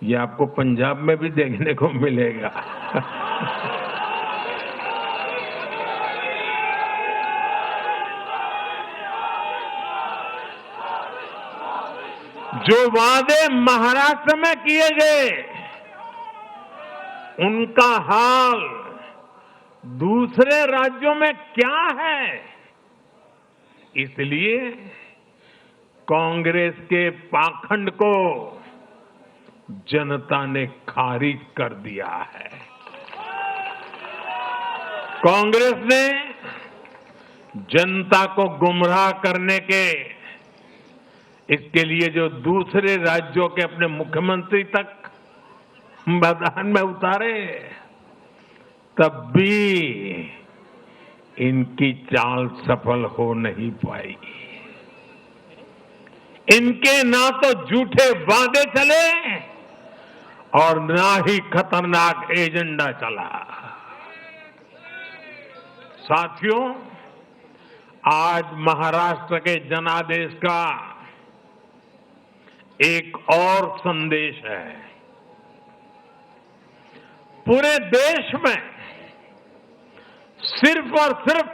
ये आपको पंजाब में भी देखने को मिलेगा। जो वादे महाराष्ट्र में किए गए, उनका हाल दूसरे राज्यों में क्या है? इसलिए कांग्रेस के पाखंड को जनता ने खारिज कर दिया है। कांग्रेस ने जनता को गुमराह करने के इसके लिए जो दूसरे राज्यों के अपने मुख्यमंत्री तक मैदान में उतारे, तब भी इनकी चाल सफल हो नहीं पाई। इनके ना तो झूठे वादे चले और ना ही खतरनाक एजेंडा चला। साथियों, आज महाराष्ट्र के जनादेश का एक और संदेश है। पूरे देश में सिर्फ और सिर्फ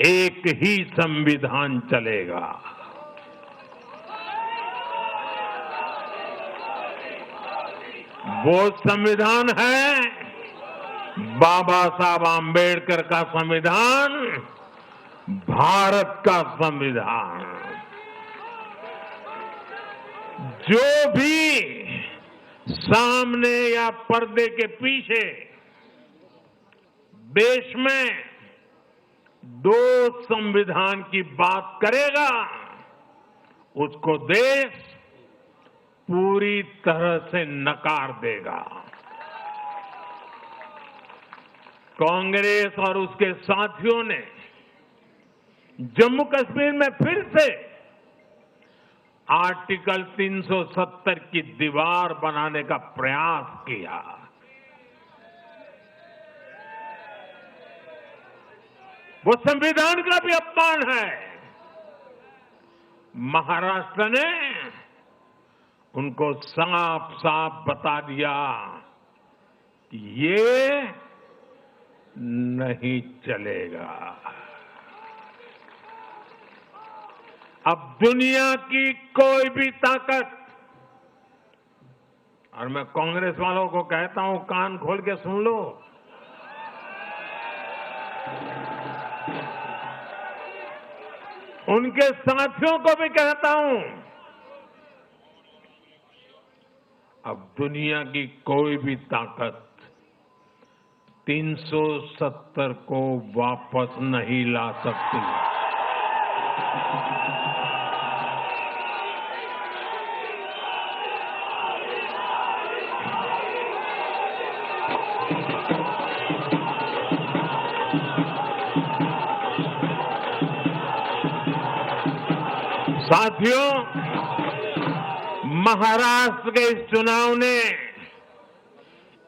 एक ही संविधान चलेगा। वो संविधान है बाबा साहब आम्बेडकर का संविधान, भारत का संविधान। जो भी सामने या पर्दे के पीछे देश में दो संविधान की बात करेगा, उसको देश पूरी तरह से नकार देगा। कांग्रेस और उसके साथियों ने जम्मू कश्मीर में फिर से आर्टिकल 370 की दीवार बनाने का प्रयास किया। वो संविधान का भी अपमान है। महाराष्ट्र ने उनको साफ साफ बता दिया कि ये नहीं चलेगा। अब दुनिया की कोई भी ताकत, और मैं कांग्रेस वालों को कहता हूं, कान खोल के सुन लो, उनके साथियों को भी कहता हूं, अब दुनिया की कोई भी ताकत 370 को वापस नहीं ला सकती। साथियों, महाराष्ट्र के इस चुनाव ने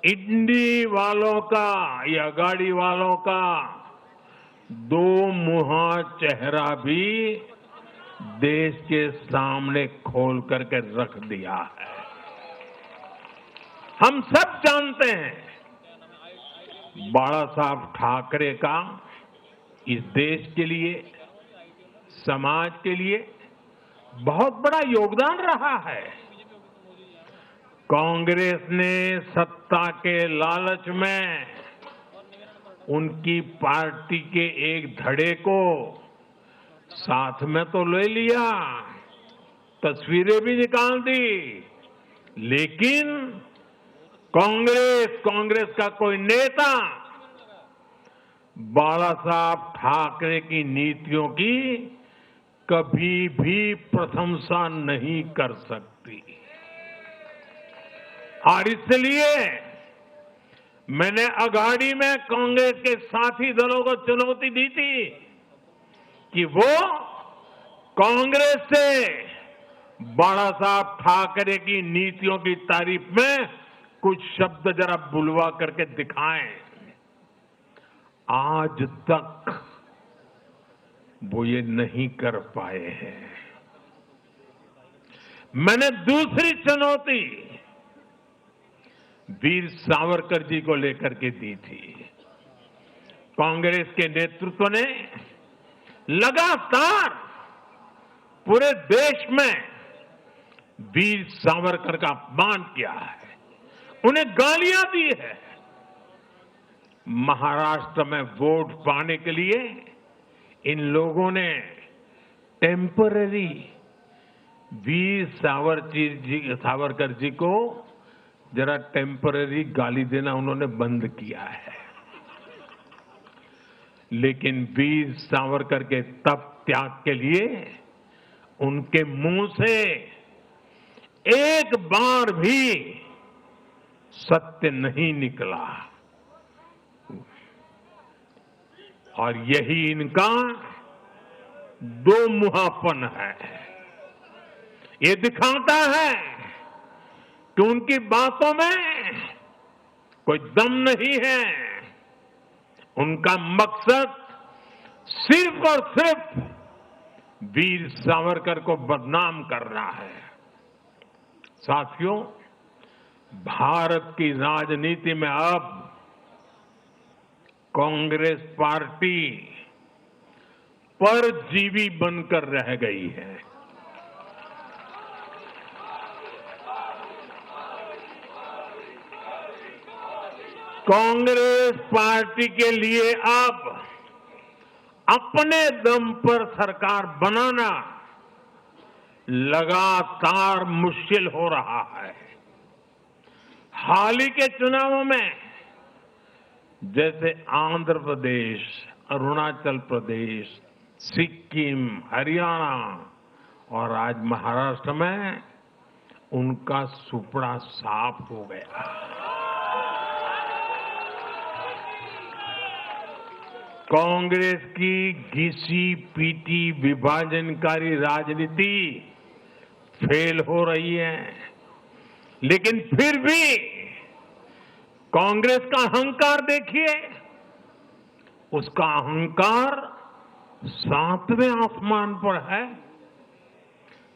इंडी वालों का या गाड़ी वालों का दो मुहा चेहरा भी देश के सामने खोल करके रख दिया है। हम सब जानते हैं, बाला साहब ठाकरे का इस देश के लिए, समाज के लिए बहुत बड़ा योगदान रहा है। कांग्रेस ने सत्ता के लालच में उनकी पार्टी के एक धड़े को साथ में तो ले लिया, तस्वीरें भी निकाल दी, लेकिन कांग्रेस का कोई नेता बाला साहब ठाकरे की नीतियों की कभी भी प्रशंसा नहीं कर सकती। और इसलिए मैंने अघाड़ी में कांग्रेस के साथी दलों को चुनौती दी थी कि वो कांग्रेस से बाला साहब ठाकरे की नीतियों की तारीफ में कुछ शब्द जरा बुलवा करके दिखाएं। आज तक वो ये नहीं कर पाए हैं। मैंने दूसरी चुनौती वीर सावरकर जी को लेकर के दी थी। कांग्रेस के नेतृत्व ने लगातार पूरे देश में वीर सावरकर का अपमान किया है, उन्हें गालियां दी है। महाराष्ट्र में वोट पाने के लिए इन लोगों ने टेम्पररी वीर सावरकर जी को जरा टेम्पररी गाली देना उन्होंने बंद किया है। लेकिन वीर सावरकर के तप त्याग के लिए उनके मुंह से एक बार भी सत्य नहीं निकला और यही इनका दो मुहापन है। ये दिखाता है कि उनकी बातों में कोई दम नहीं है। उनका मकसद सिर्फ और सिर्फ वीर सावरकर को बदनाम करना है। साथियों, भारत की राजनीति में अब कांग्रेस पार्टी परजीवी बनकर रह गई है। कांग्रेस पार्टी के लिए अब अपने दम पर सरकार बनाना लगातार मुश्किल हो रहा है। हाल ही के चुनावों में जैसे आंध्र प्रदेश, अरुणाचल प्रदेश, सिक्किम, हरियाणा और आज महाराष्ट्र में उनका सुपड़ा साफ हो गया। कांग्रेस की घिसी पीटी विभाजनकारी राजनीति फेल हो रही है, लेकिन फिर भी कांग्रेस का अहंकार देखिए। उसका अहंकार 7वें आसमान पर है।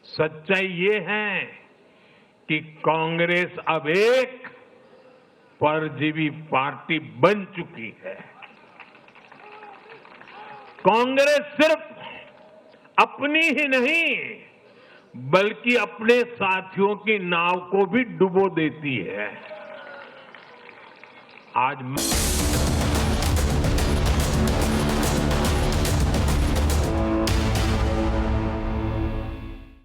सच्चाई ये है कि कांग्रेस अब एक परजीवी पार्टी बन चुकी है। कांग्रेस सिर्फ अपनी ही नहीं बल्कि अपने साथियों की नाव को भी डुबो देती है। आज